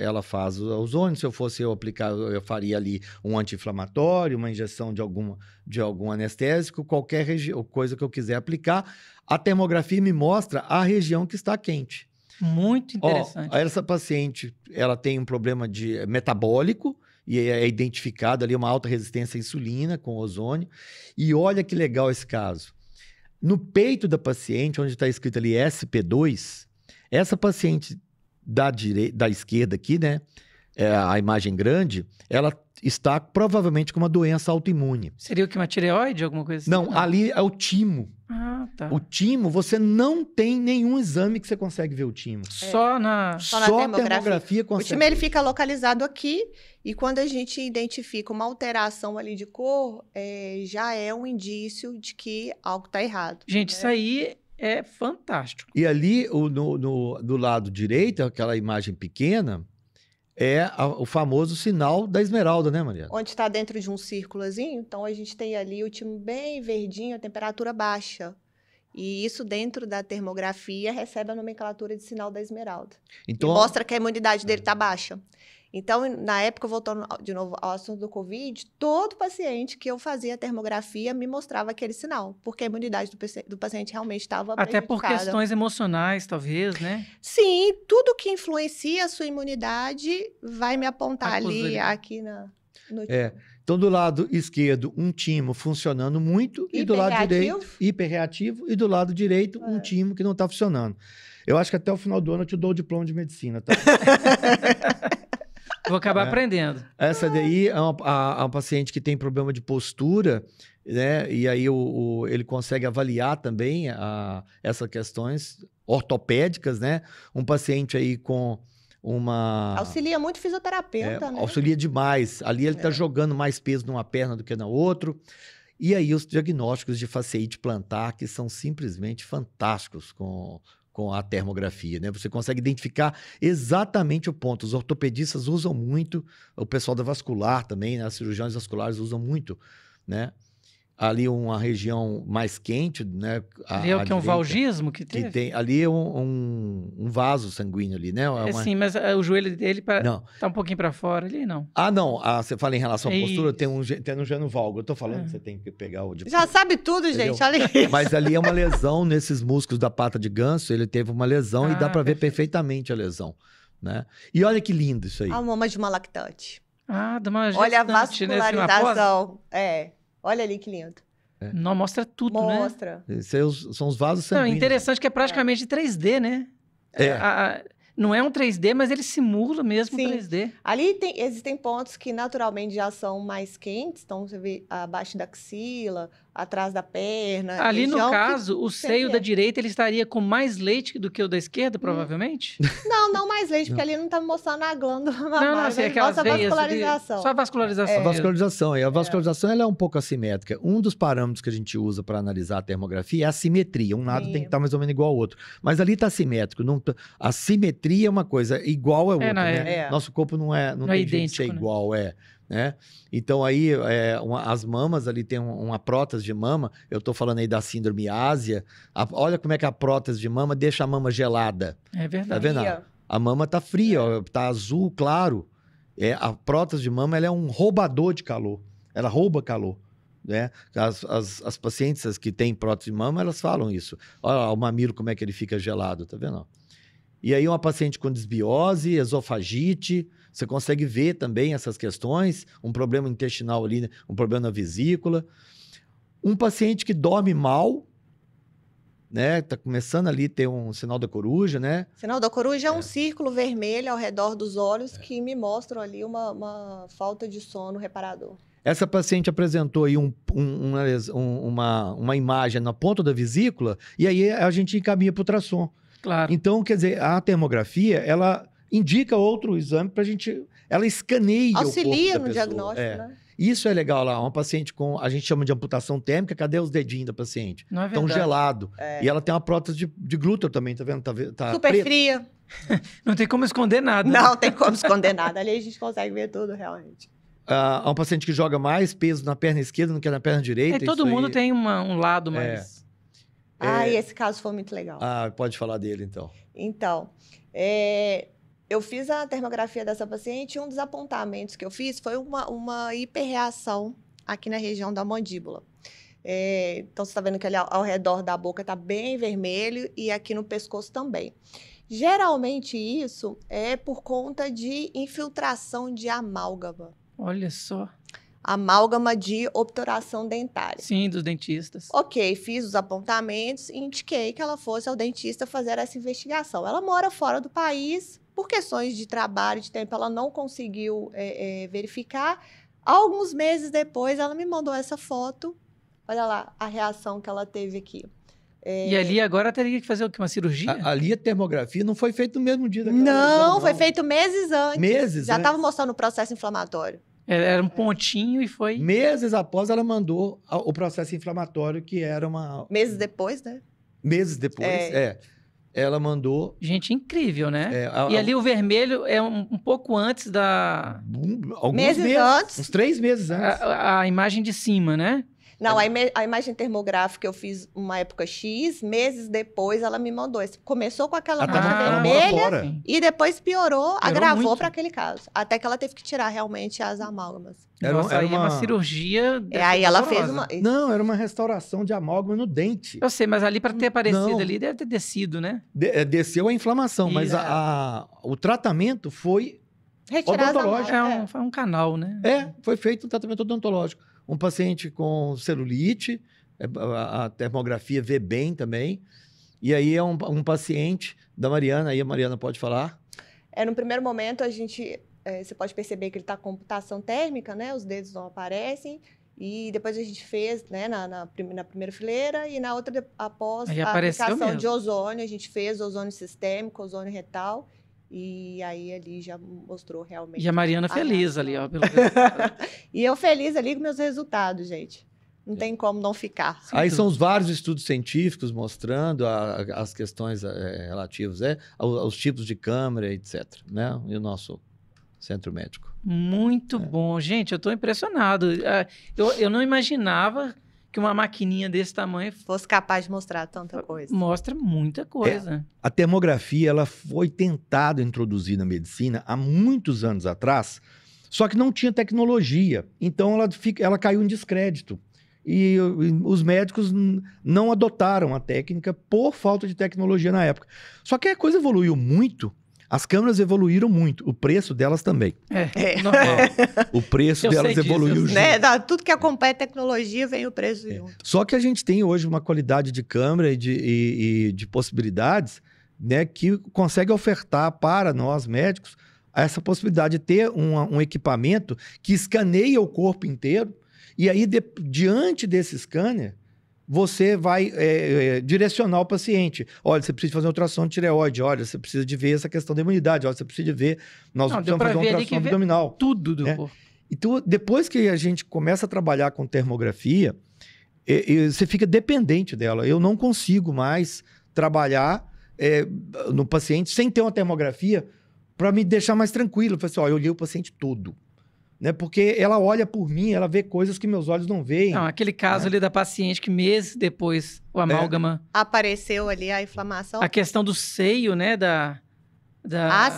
ela faz o ozônio, se eu fosse eu aplicar, eu faria ali um anti-inflamatório, uma injeção de algum anestésico, qualquer coisa que eu quiser aplicar. A termografia me mostra a região que está quente. Muito interessante. Essa paciente, ela tem um problema metabólico, e é identificado ali uma alta resistência à insulina com ozônio. E olha que legal esse caso. No peito da paciente, onde está escrito ali SP2, essa paciente da esquerda aqui, né, a imagem grande, ela está provavelmente com uma doença autoimune. Seria o que? Uma tireoide, alguma coisa assim? Não, ali é o timo. Ah, tá. O timo, você não tem nenhum exame que você consegue ver o timo. Só na termografia consegue. O timo ele fica localizado aqui e quando a gente identifica uma alteração ali de cor, já é um indício de que algo está errado. Gente, isso aí é fantástico. E ali, do lado direito, aquela imagem pequena, é o famoso sinal da esmeralda, né, Mariana? Onde está dentro de um círculozinho, então a gente tem ali o timo bem verdinho, a temperatura baixa. E isso dentro da termografia recebe a nomenclatura de sinal da esmeralda. Então, e mostra que a imunidade dele está baixa. Então, na época, voltando de novo ao assunto do Covid, todo paciente que eu fazia a termografia me mostrava aquele sinal, porque a imunidade do paciente realmente estava prejudicada. Até por questões emocionais, talvez, né? Sim, tudo que influencia a sua imunidade vai me apontar ali, aqui no timo. Então, do lado esquerdo, um timo funcionando muito, e do lado direito, hiperreativo, e do lado direito, um timo que não está funcionando. Eu acho que até o final do ano eu te dou o diploma de medicina, tá? Vou acabar aprendendo. Essa daí é uma paciente que tem problema de postura, né? E aí ele consegue avaliar também essas questões ortopédicas, né? Um paciente aí com uma... Auxilia muito fisioterapeuta, né? Auxilia demais. Ali ele está jogando mais peso numa perna do que na outra. E aí os diagnósticos de fasciite plantar, que são simplesmente fantásticos com a termografia, né? Você consegue identificar exatamente o ponto. Os ortopedistas usam muito, o pessoal da vascular também, né? As cirurgiões vasculares usam muito, né? Ali uma região mais quente, né? Ali é o que é um valgismo que teve? Que tem, ali é um vaso sanguíneo ali, né? Sim, mas o joelho dele tá um pouquinho para fora ali, não? Não. Você fala em relação à postura, tem um geno valgo. Eu tô falando que você tem que pegar o... Já sabe tudo, gente, olha isso. Mas ali é uma lesão nesses músculos da pata de ganso, ele teve uma lesão e dá para ver perfeitamente a lesão, né? E olha que lindo isso aí. A mama de uma lactante. De uma gestante. Olha a vascularização. Olha ali que lindo. Não mostra tudo, né? Mostra. São os vasos Não, sanguíneos. interessante que é praticamente 3D, né? Não é um 3D, mas ele simula mesmo Sim. 3D. Ali existem pontos que naturalmente já são mais quentes, então você vê abaixo da axila, atrás da perna. Ali, no região que caso, o seio sempre da é. direita ele estaria com mais leite do que o da esquerda, provavelmente? Não mais leite, porque ali não tá mostrando a glândula Não, mamária, assim, mas aquelas mostra a veias. vascularização. Só a vascularização. A mesmo. vascularização. E a vascularização ela é um pouco assimétrica. Um dos parâmetros que a gente usa para analisar a termografia é a simetria. Um lado Sim. tem que estar mais ou menos igual ao outro. Mas ali está simétrico. A simetria é uma coisa igual ao outro, não é. né? Nosso corpo não tem é jeito de idêntico, ser né? igual, né? Então aí, as mamas ali tem uma prótese de mama. Eu estou falando aí da síndrome ásia. Olha como é que a prótese de mama deixa a mama gelada. É Tá verdade. vendo? A mama tá fria, ó, tá azul claro. A prótese de mama ela é um roubador de calor. Ela rouba calor. Né? As pacientes que têm prótese de mama, elas falam isso. Olha o mamilo, como é que ele fica gelado, tá vendo? E aí uma paciente com desbiose, esofagite, você consegue ver também essas questões, um problema intestinal ali, né? Um problema na vesícula. Um paciente que dorme mal, né? Tá começando ali a ter um sinal da coruja, né? Sinal da coruja é um círculo vermelho ao redor dos olhos que me mostram ali uma falta de sono reparador. Essa paciente apresentou aí uma imagem na ponta da vesícula e aí a gente encaminha para o ultrassom. Claro. Então, quer dizer, a termografia, ela indica outro exame para a gente... Ela escaneia Auxilia o corpo da no pessoa. diagnóstico, né? Isso é legal lá. Uma paciente com... A gente chama de amputação térmica. Cadê os dedinhos da paciente? Não é Estão verdade. gelados. E ela tem uma prótese de glúteo também, tá vendo? Tá Super preta. fria. Não tem como esconder nada. Não tem como esconder nada. Ali a gente consegue ver tudo, realmente. Há um paciente que joga mais peso na perna esquerda do que na perna direita. E todo isso mundo aí... tem um lado mais... E esse caso foi muito legal. Pode falar dele, então. Então, eu fiz a termografia dessa paciente e um dos apontamentos que eu fiz foi uma hiperreação aqui na região da mandíbula. Então, você está vendo que ali ao redor da boca está bem vermelho e aqui no pescoço também. Geralmente, isso é por conta de infiltração de amálgama. Olha só. Amálgama de obturação dentária. Sim, dos dentistas. Ok, fiz os apontamentos e indiquei que ela fosse ao dentista fazer essa investigação. Ela mora fora do país, por questões de trabalho, de tempo, ela não conseguiu verificar. Alguns meses depois, ela me mandou essa foto. Olha lá a reação que ela teve aqui. E ali agora teria que fazer o quê? Uma cirurgia? Ali a termografia não foi feita no mesmo dia daquela Não, lesão, foi feito meses antes. Meses Já antes. estava mostrando o processo inflamatório. Era um pontinho e foi... Meses após, ela mandou o processo inflamatório, que era uma... Meses depois, né? Meses depois, ela mandou... Gente, incrível, né? E ali o vermelho é um pouco antes da... Alguns Meses antes. Uns 3 meses antes. A imagem de cima, né? Não, a imagem termográfica eu fiz uma época X, meses depois ela me mandou. Começou com aquela Ela mancha mora vermelha fora. e depois piorou, agravou muito. para aquele caso. Até que ela teve que tirar realmente as amálgamas. Nossa, aí é uma cirurgia... Aí ela fez dolorosa. uma... Não, era uma restauração de amálgama no dente. Eu sei, mas ali para ter aparecido Não. ali, deve ter descido, né? Desceu a inflamação, mas Isso. o tratamento foi... Retirar as odontológico. amálgamas. É um canal, né? Foi feito um tratamento odontológico. Um paciente com celulite, a termografia vê bem também. E aí é um paciente da Mariana, aí a Mariana pode falar. No primeiro momento, a gente... você pode perceber que ele está com computação térmica, né? Os dedos não aparecem. E depois a gente fez, né, na primeira fileira, e na outra, após Aí a apareceu aplicação mesmo. de ozônio, a gente fez ozônio sistêmico, ozônio retal, e aí ali já mostrou realmente. E a Mariana feliz reação. ali, ó. Pelo resultado. E eu feliz ali com meus resultados, gente. Não tem como não ficar. Aí são os vários estudos científicos mostrando as questões relativas aos tipos de câmera, etc. Né? E o nosso centro médico. Muito bom. Gente, eu estou impressionado. Eu não imaginava que uma maquininha desse tamanho Fosse capaz de mostrar tanta coisa. mostra muita coisa. A termografia ela foi tentada introduzir na medicina há muitos anos atrás, só que não tinha tecnologia. Então ela caiu em descrédito. E os médicos não adotaram a técnica por falta de tecnologia na época. Só que a coisa evoluiu muito As câmeras evoluíram muito, o preço delas também. Normal. O preço Eu sei delas disso, evoluiu eu junto. Né? Tudo que acompanha tecnologia vem o preço junto. Só que a gente tem hoje uma qualidade de câmera e de possibilidades, né, que consegue ofertar para nós médicos essa possibilidade de ter um equipamento que escaneia o corpo inteiro e aí, diante desse scanner, você vai direcionar o paciente. Olha, você precisa fazer uma ultrassom de tireoide. Olha, você precisa de ver essa questão da imunidade. Olha, você precisa de ver... Nós precisamos fazer uma ultrassom abdominal. Tudo do corpo. Então, depois que a gente começa a trabalhar com termografia, você fica dependente dela. Eu não consigo mais trabalhar no paciente sem ter uma termografia para me deixar mais tranquilo. Eu falei assim, eu olhei o paciente todo. Né? Porque ela olha por mim, ela vê coisas que meus olhos não veem. Não, aquele caso ali da paciente que meses depois o amálgama... Apareceu ali a inflamação. A questão do seio, né,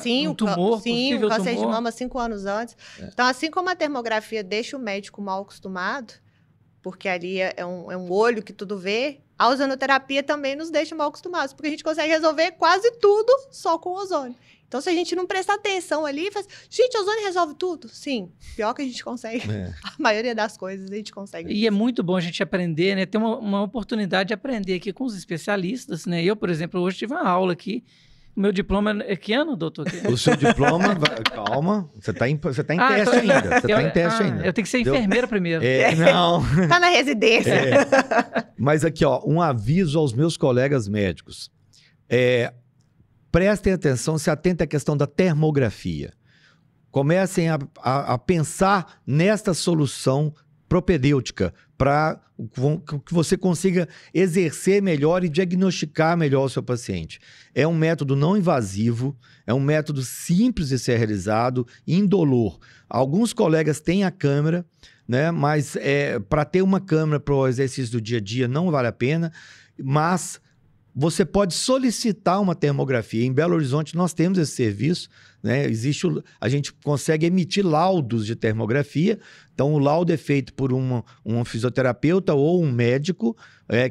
sim, um tumor, sim, o câncer tumor. de mama 5 anos antes. Então, assim como a termografia deixa o médico mal acostumado, porque ali é um olho que tudo vê, a ozonoterapia também nos deixa mal acostumados, porque a gente consegue resolver quase tudo só com ozônio. Então, se a gente não prestar atenção ali, faz, gente, ozônio resolve tudo? Sim, pior que a gente consegue. A maioria das coisas a gente consegue. E é muito bom a gente aprender, né? Ter uma oportunidade de aprender aqui com os especialistas, né? Eu, por exemplo, hoje tive uma aula aqui. O meu diploma é que ano, doutor? O seu diploma, calma, você tá em teste ainda. Você tá em teste ainda. Eu tenho que ser enfermeira primeiro. Não. Tá na residência. Mas aqui, um aviso aos meus colegas médicos. Prestem atenção, se atentem à questão da termografia. Comecem a pensar nesta solução propedêutica para que você consiga exercer melhor e diagnosticar melhor o seu paciente. É um método não invasivo, é um método simples de ser realizado, indolor. Alguns colegas têm a câmera, né, mas para ter uma câmera para o exercício do dia a dia não vale a pena, mas você pode solicitar uma termografia. Em Belo Horizonte nós temos esse serviço, né? A gente consegue emitir laudos de termografia. Então o laudo é feito por um fisioterapeuta ou um médico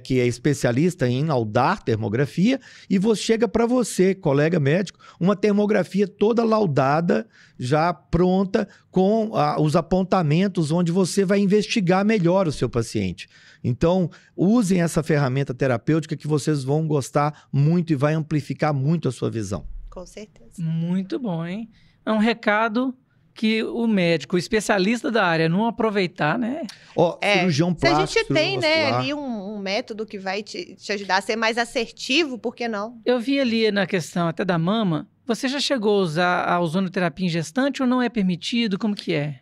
que é especialista em laudar termografia e chega para você, colega médico, uma termografia toda laudada, já pronta, com os apontamentos onde você vai investigar melhor o seu paciente. Então, usem essa ferramenta terapêutica que vocês vão gostar muito e vai amplificar muito a sua visão. Com certeza. Muito bom, hein? É um recado que o médico, o especialista da área, não aproveitar, né? Cirurgião plástico, se a gente tem, né, muscular. ali um método que vai te ajudar a ser mais assertivo, por que não? Eu vi ali na questão até da mama, você já chegou a usar a ozonoterapia em gestante ou não é permitido? Como que é?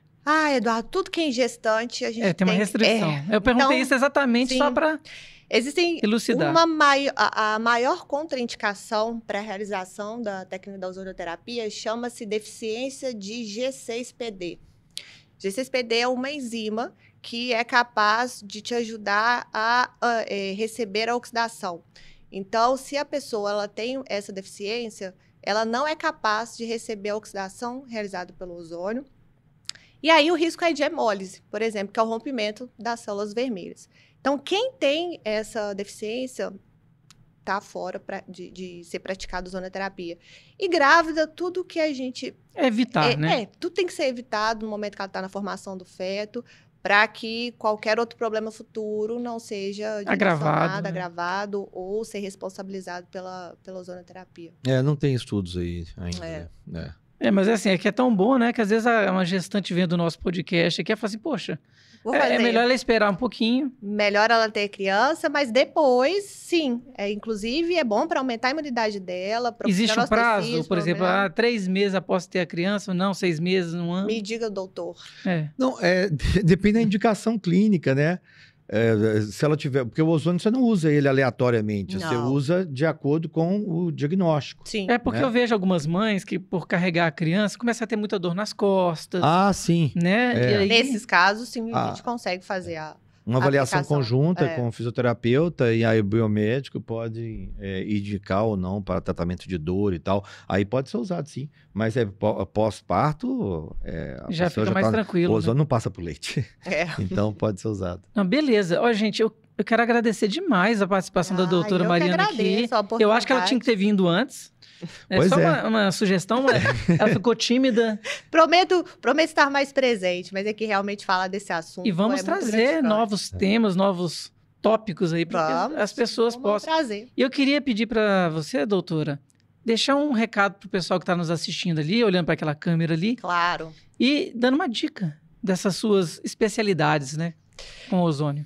Eduardo, tudo que é em gestante, a gente tem uma restrição. Eu perguntei isso exatamente só para elucidar. A maior contraindicação para a realização da técnica da ozonoterapia chama-se deficiência de G6PD. G6PD é uma enzima que é capaz de te ajudar a receber a oxidação. Então, se a pessoa ela tem essa deficiência, ela não é capaz de receber a oxidação realizada pelo ozônio. E aí o risco é de hemólise, por exemplo, que é o rompimento das células vermelhas. Então, quem tem essa deficiência está fora de ser praticado ozonoterapia. E grávida, tudo que a gente... Evitar, né? Tudo tem que ser evitado no momento que ela está na formação do feto, para que qualquer outro problema futuro não seja agravado ou ser responsabilizado pela ozonoterapia. Não tem estudos aí ainda. Mas assim, é que é tão bom, né? Que às vezes uma gestante vendo o nosso podcast aqui e fala assim, poxa, é melhor ela esperar um pouquinho. Melhor ela ter criança, mas depois, sim. Inclusive, é bom para aumentar a imunidade dela. Existe um prazo, por exemplo, 3 meses após ter a criança, ou não, 6 meses, 1 ano? Me diga, doutor. Não, depende da indicação clínica, né? Se ela tiver... Porque o ozônio você não usa ele aleatoriamente. Não. Você usa de acordo com o diagnóstico. Sim. Porque eu vejo algumas mães que, por carregar a criança, começam a ter muita dor nas costas. Sim. Né? E aí... Nesses casos, sim, a gente consegue fazer uma avaliação conjunta com o fisioterapeuta e aí o biomédico pode indicar ou não para tratamento de dor e tal. Aí pode ser usado, sim. Mas pós-parto... já fica mais tranquilo. O ozônio não passa por leite. Então pode ser usado. Não, beleza. Gente, eu quero agradecer demais a participação da doutora Mariana aqui. Eu acho que ela tinha que ter vindo antes. É Pois só é. uma sugestão, ela ficou tímida. Prometo estar mais presente, mas é que realmente falar desse assunto E vamos é muito trazer gratificante. novos temas, novos tópicos aí para que as pessoas Vamos possam. trazer. E eu queria pedir para você, doutora, deixar um recado para o pessoal que está nos assistindo ali, olhando para aquela câmera ali, Claro. e dando uma dica dessas suas especialidades, né, com o ozônio.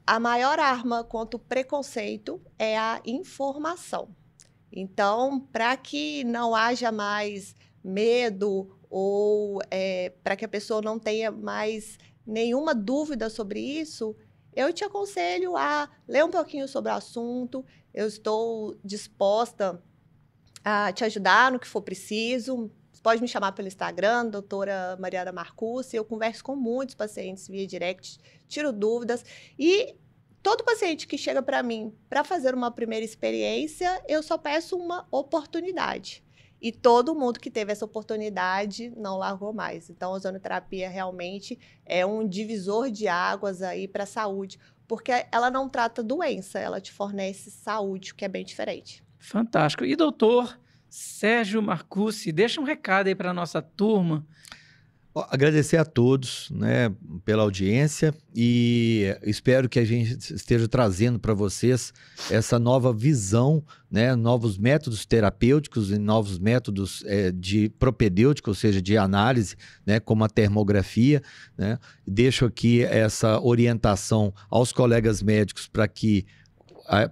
A maior arma contra o preconceito é a informação. Então, para que não haja mais medo ou para que a pessoa não tenha mais nenhuma dúvida sobre isso, eu te aconselho a ler um pouquinho sobre o assunto. Eu estou disposta a te ajudar no que for preciso. Você pode me chamar pelo Instagram, doutora Mariana Marcucci. Eu converso com muitos pacientes via direct, tiro dúvidas. E todo paciente que chega para mim para fazer uma primeira experiência, eu só peço uma oportunidade. E todo mundo que teve essa oportunidade não largou mais. Então, a ozonoterapia realmente é um divisor de águas aí para a saúde, porque ela não trata doença, ela te fornece saúde, o que é bem diferente. Fantástico. E doutor Sérgio Marcucci, deixa um recado aí para a nossa turma. Agradecer a todos, né, pela audiência e espero que a gente esteja trazendo para vocês essa nova visão, né, novos métodos terapêuticos e novos métodos de propedêutica, ou seja, de análise, né, como a termografia, né. Deixo aqui essa orientação aos colegas médicos para que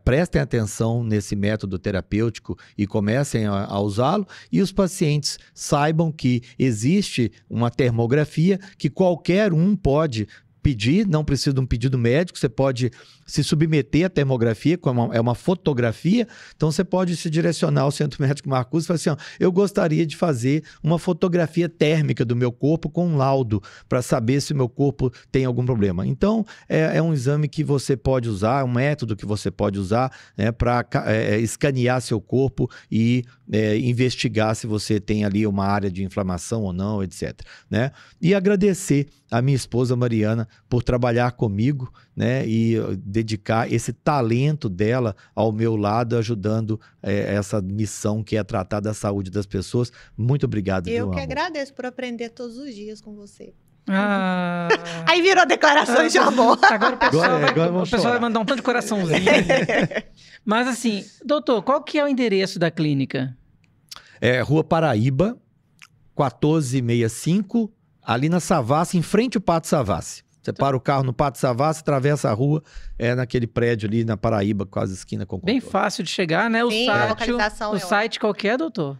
prestem atenção nesse método terapêutico e comecem a usá-lo, e os pacientes saibam que existe uma termografia que qualquer um pode pedir, não precisa de um pedido médico, você pode se submeter à termografia, é uma fotografia, então você pode se direcionar ao Centro Médico Marcucci e falar assim, ó, eu gostaria de fazer uma fotografia térmica do meu corpo com um laudo, para saber se o meu corpo tem algum problema. Então, é um exame que você pode usar, um método que você pode usar, né, para escanear seu corpo e investigar se você tem ali uma área de inflamação ou não, etc. Né? E agradecer a minha esposa Mariana por trabalhar comigo, né, e dedicar esse talento dela ao meu lado, ajudando essa missão que é tratar da saúde das pessoas. Muito obrigado, Eu meu que amor. agradeço por aprender todos os dias com você. Ah, Aí virou declarações de amor. agora o pessoal, Agora o pessoal vai mandar um tanto de coraçãozinho. Mas assim, doutor, qual que é o endereço da clínica? Rua Paraíba, 1465, ali na Savassi, em frente ao Pátio Savassi. Você para o carro no Pátio Savassi, atravessa a rua, naquele prédio ali na Paraíba, quase esquina com o Bem Contorno. fácil de chegar, né? Sim, a localização o é site qual que é, doutor?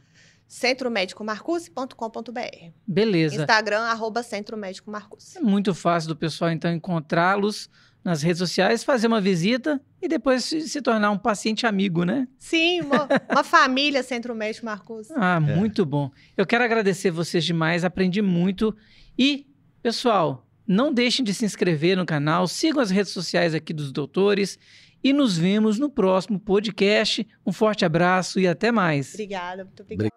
centromédicomarcucci.com.br. Beleza. Instagram, @centromédicomarcucci. É muito fácil do pessoal, então, encontrá-los nas redes sociais, fazer uma visita e depois se tornar um paciente amigo, né? Sim, uma família Centro Médico Marcucci. Ah, muito bom. Eu quero agradecer vocês demais, aprendi muito. E, pessoal, não deixem de se inscrever no canal, sigam as redes sociais aqui dos doutores e nos vemos no próximo podcast. Um forte abraço e até mais. Obrigada, muito obrigada.